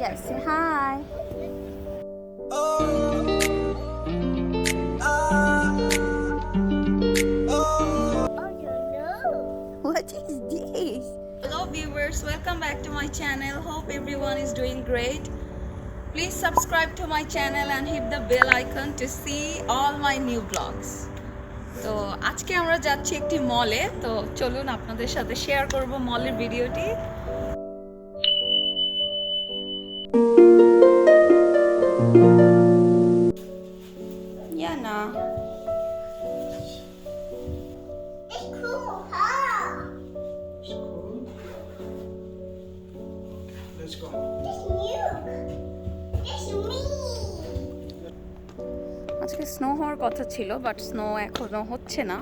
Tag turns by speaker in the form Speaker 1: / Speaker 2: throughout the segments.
Speaker 1: Yes, say hi. What is this? Hello viewers, welcome back to my channel. Hope everyone is doing great. Please subscribe to my channel and hit the bell icon to see all my new vlogs. তো আজকে আমরা যাচ্ছি একটি মলে, তো চলুন আপনাদের সাথে শেয়ার করব মলের ভিডিওটি। না আজকে স্নো হওয়ার কথা ছিল, বাট স্নো এখনো হচ্ছে না।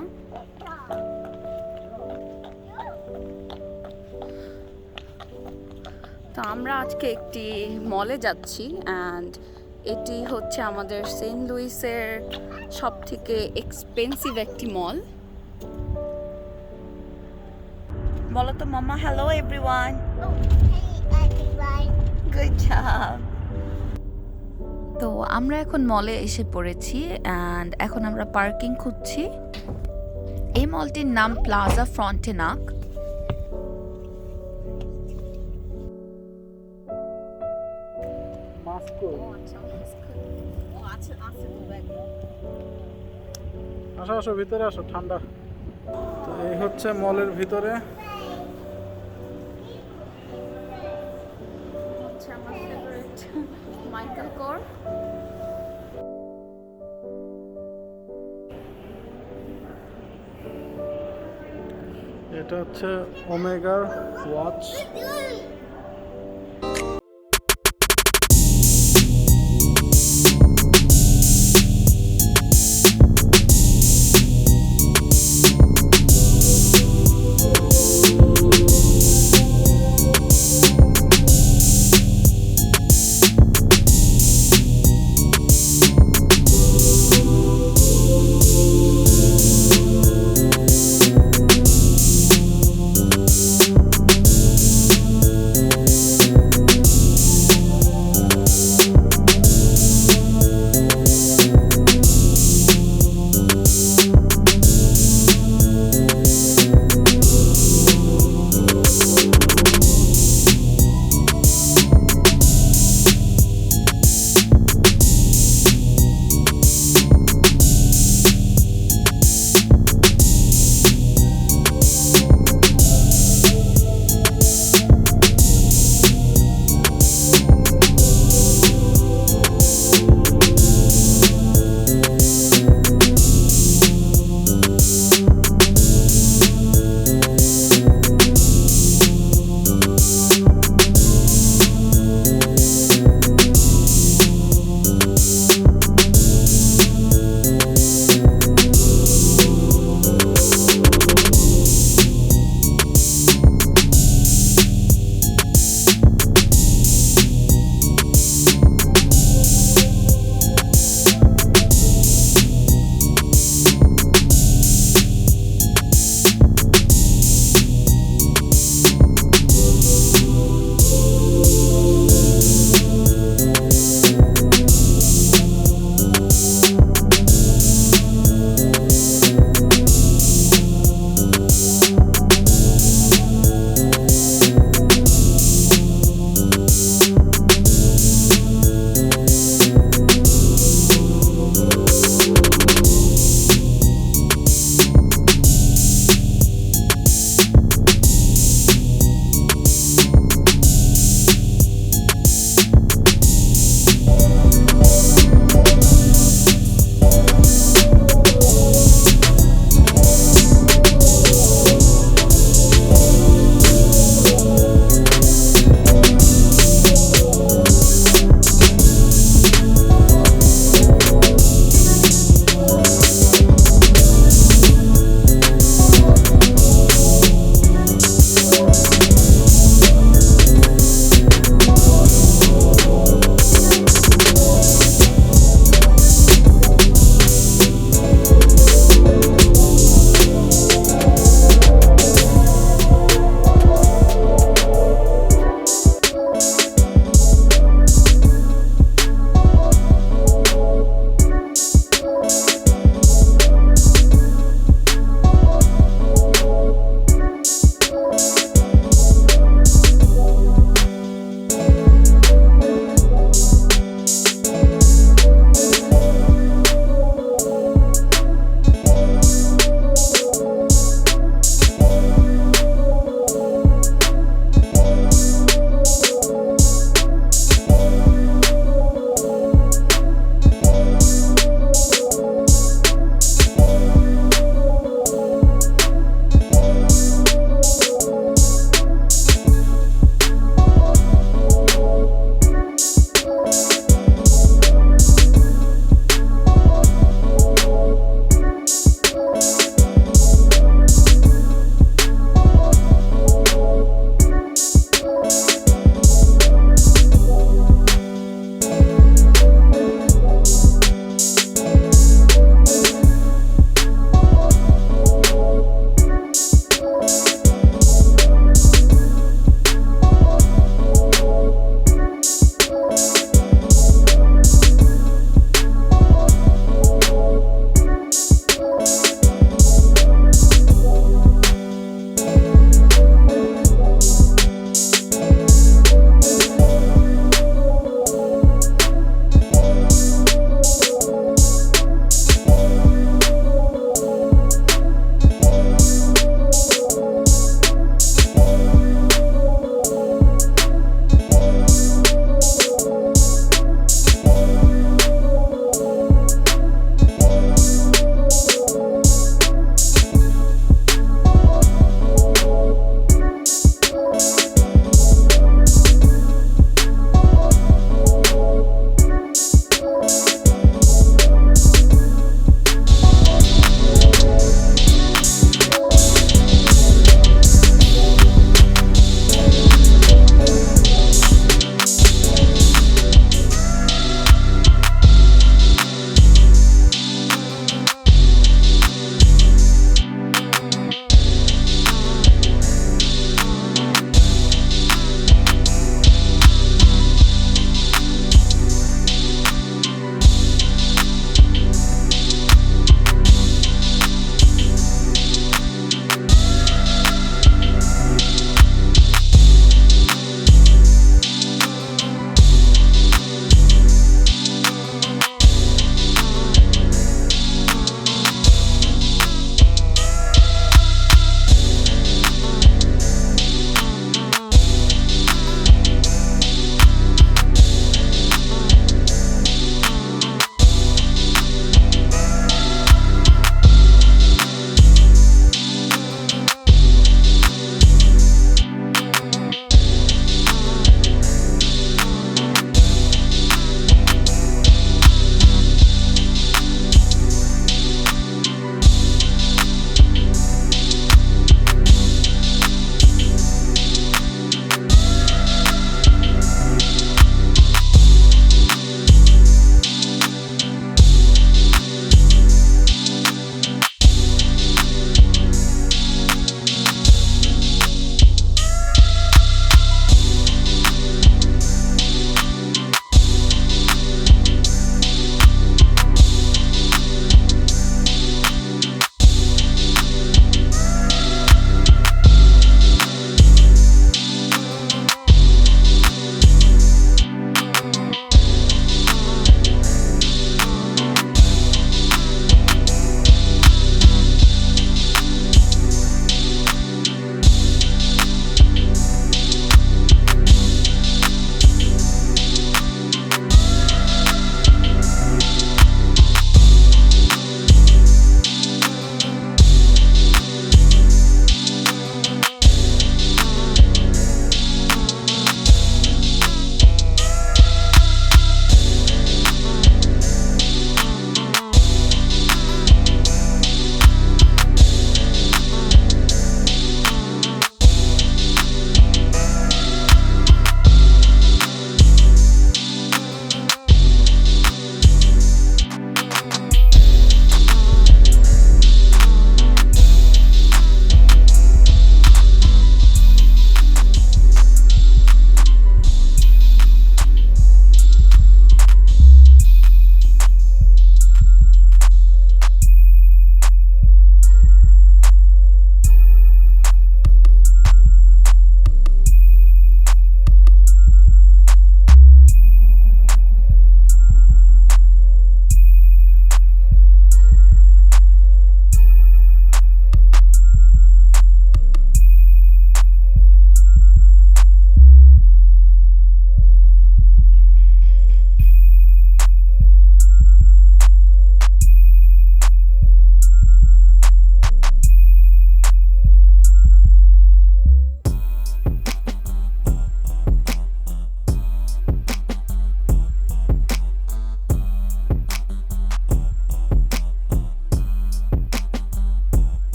Speaker 1: তো আমরা আজকে একটি মলে যাচ্ছি, অ্যান্ড এটি হচ্ছে আমাদের সেন্ট লুইসের সব থেকে এক্সপেন্সিভ একটি মল। বলো তো মাম্মা, হ্যালো এভরিওয়ান। Good job. তো আমরা এখন মলে এসে পড়েছি, অ্যান্ড এখন আমরা পার্কিং খুঁজছি। এই মলটির নাম প্লাজা ফ্রন্টেনাক।
Speaker 2: আসো আসো, ভিতরে আসো, ঠান্ডা। তো এই হচ্ছে মলের ভিতরে। এটা হচ্ছে ওমেগার ওয়াচ।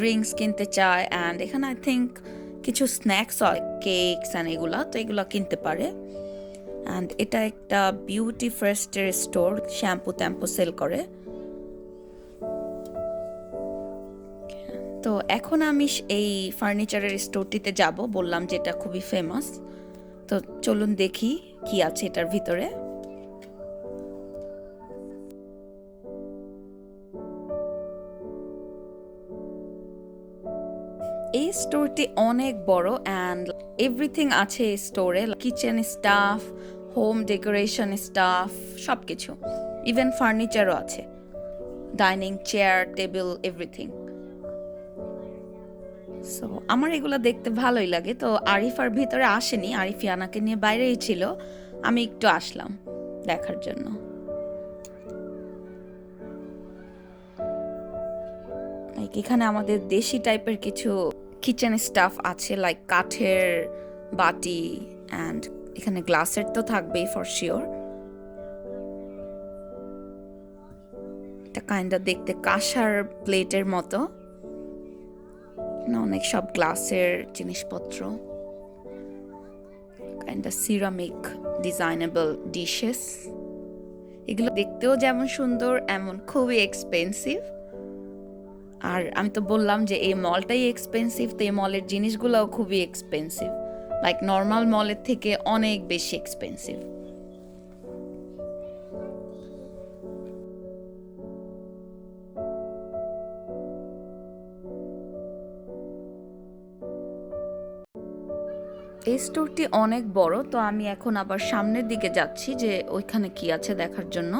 Speaker 1: ড্রিঙ্কস কিনতে চায়, অ্যান্ড এখানে আই থিঙ্ক কিছু স্ন্যাক্স হয়, কেকস অ্যান্ড এগুলা, তো এগুলা কিনতে পারে। অ্যান্ড এটা একটা বিউটি ফার্স্টের স্টোর, শ্যাম্পু ট্যাম্পু সেল করে। তো এখন আমি এই ফার্নিচারের স্টোরটিতে যাব, বললাম যে এটা খুবই ফেমাস। তো চলুন দেখি কি আছে এটার ভিতরে। এই স্টোরটি অনেক বড় অ্যান্ড এভরিথিং আছে এই স্টোরে, kitchen staff, home decoration staff, সব কিছু, ইভেন ফার্নিচারও আছে, dining chair table everything. So আমার এগুলো দেখতে ভালোই লাগে। তো আরিফ আর ভিতরে আসেনি, আরিফিয়ানাকে নিয়ে বাইরেই ছিল, আমি একটু আসলাম দেখার জন্য। এখানে আমাদের দেশি টাইপের কিছু কিচেন স্টাফ আছে, লাইক কাঠের বাটি, অ্যান্ড এখানে গ্লাসের তো থাকবেই ফর শিওর। এটা কাইন্ডা দেখতে কাঁসার প্লেটের মতো, অনেক সব গ্লাসের জিনিসপত্র, কাইন্ডা সিরামিক ডিজাইনেবল ডিশেস। এগুলো দেখতেও যেমন সুন্দর এমন খুবই এক্সপেন্সিভ। আর আমি তো বললাম যে এই মলটাই এক্সপেন্সিভ, তো এই মলের জিনিসগুলোও খুবই এক্সপেন্সিভ, লাইক নর্মাল মলের থেকে অনেক বেশি এক্সপেন্সিভ। এই স্টোরটি অনেক বড়, তো আমি এখন আবার সামনের দিকে যাচ্ছি যে ওইখানে কি আছে দেখার জন্য।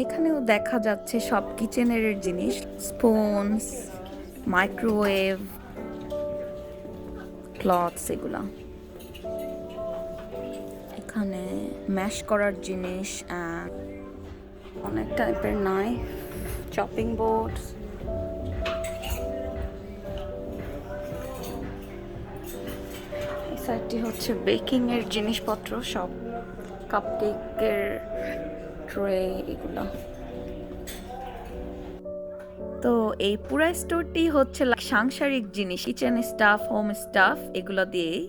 Speaker 1: এখানেও দেখা যাচ্ছে সব কিচেনের জিনিস, স্পুনস, মাইক্রোওয়েভ, ক্লথস, এগুলা। এখানে ম্যাশ করার জিনিস, অনেক টাইপের নাইফ, চপিং বোর্ড। এই সাইডটি হচ্ছে বেকিং এর জিনিসপত্র, সব কাপকেকের ট্রে, এগুলো। তো এই পুরা স্টোরটি হচ্ছে সাংসারিক জিনিস, কিচেন স্টাফ, হোম স্টাফ, এগুলো দিয়েই।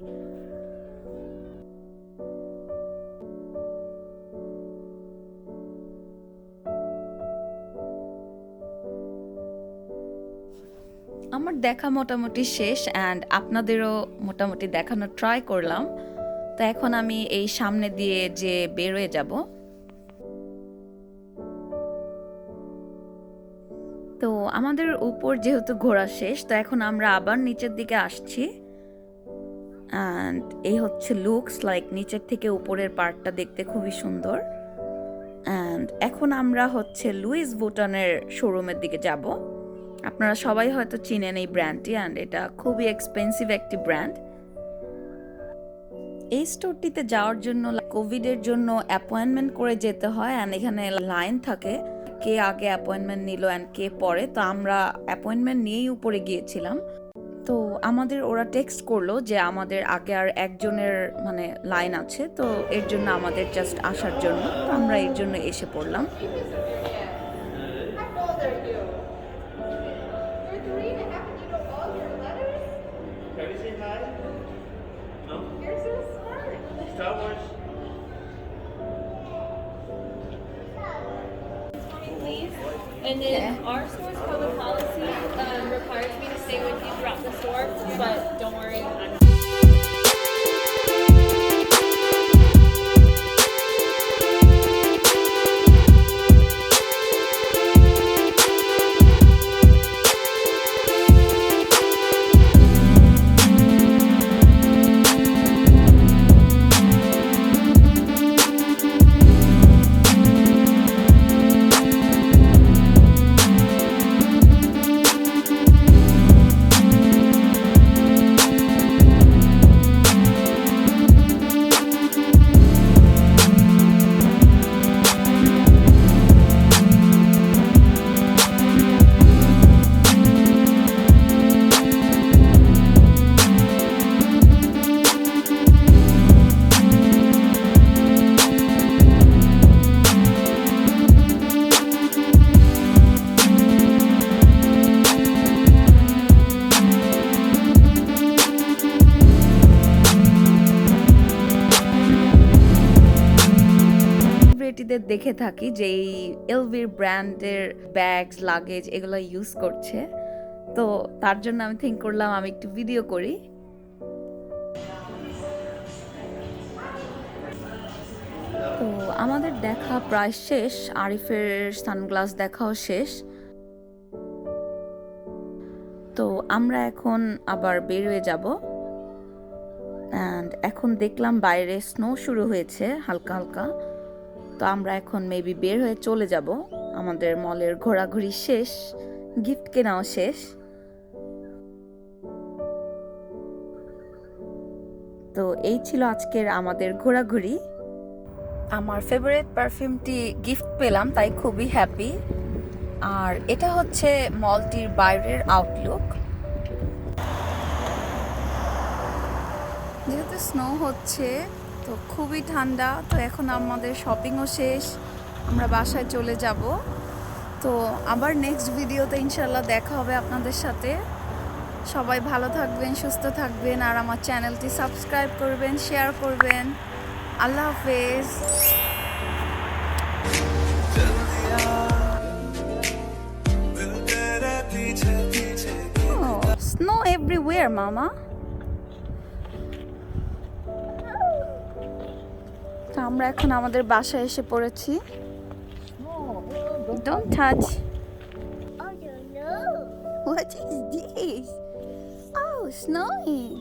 Speaker 1: আমার দেখা মোটামুটি শেষ, অ্যান্ড আপনাদেরও মোটামুটি দেখানোর ট্রাই করলাম। তো এখন আমি এই সামনে দিয়ে যে বের হয়ে যাব। তো আমাদের উপর যেহেতু ঘোরা শেষ, তো এখন আমরা আবার নিচের দিকে আসছি। অ্যান্ড এই হচ্ছে লুকস, লাইক নিচের থেকে উপরের পার্টটা দেখতে খুবই সুন্দর। অ্যান্ড এখন আমরা হচ্ছে লুইস ভুটনের শোরুমের দিকে যাব। আপনারা সবাই হয়তো চিনেন এই ব্র্যান্ডটি, অ্যান্ড এটা খুবই এক্সপেন্সিভ একটি ব্র্যান্ড। এই স্টোরটিতে যাওয়ার জন্য কোভিডের জন্য অ্যাপয়েন্টমেন্ট করে যেতে হয়, অ্যান্ড এখানে লাইন থাকে, কে আগে অ্যাপয়েন্টমেন্ট নিল অ্যান্ড কে পরে। তো আমরা অ্যাপয়েন্টমেন্ট নিয়েই উপরে গিয়েছিলাম। তো আমাদের ওরা টেক্সট করলো যে আমাদের আগে আর একজনের মানে লাইন আছে, তো এর জন্য আমাদের জাস্ট আসার জন্য, তো আমরা এর জন্য এসে পড়লাম।
Speaker 3: And then our store's public policy requires me to stay with you throughout the store, but don't worry, I'm
Speaker 1: দেখে থাকি যে এই এলভির ব্র্যান্ডের ব্যাগস লাগেজ এগুলো ইউজ করছে, তো তার জন্য আমি থিঙ্ক করলাম আমি একটু ভিডিও করি। তো আমাদের দেখা প্রায় শেষ, আরিফের সানগ্লাস দেখাও শেষ। তো আমরা এখন আবার বের হয়ে যাব। অ্যান্ড এখন দেখলাম বাইরে স্নো শুরু হয়েছে হালকা হালকা, তো আমরা এখন মেবি বের হয়ে চলে যাব। আমাদের মলের ঘোরাঘুরি শেষ, গিফট কেনাও শেষ। তো এই ছিল আজকের আমাদের ঘোরাঘুরি। আমার ফেভারিট পারফিউমটি গিফট পেলাম, তাই খুবই হ্যাপি। আর এটা হচ্ছে মলটির বাইরের আউটলুক। যেহেতু স্নো হচ্ছে তো খুবই ঠান্ডা, তো এখন আমাদের শপিংও শেষ, আমরা বাসায় চলে যাব। তো আবার নেক্সট ভিডিওতে ইনশাল্লাহ দেখা হবে আপনাদের সাথে। সবাই ভালো থাকবেন, সুস্থ থাকবেন, আর আমার চ্যানেলটি সাবস্ক্রাইব করবেন, শেয়ার করবেন। আল্লাহ হাফেজ। Snow everywhere, Mama. তো আমরা এখন আমাদের বাসায় এসে পড়েছি। Don't touch.
Speaker 4: Oh, you know.
Speaker 1: What is this? Oh, snowing.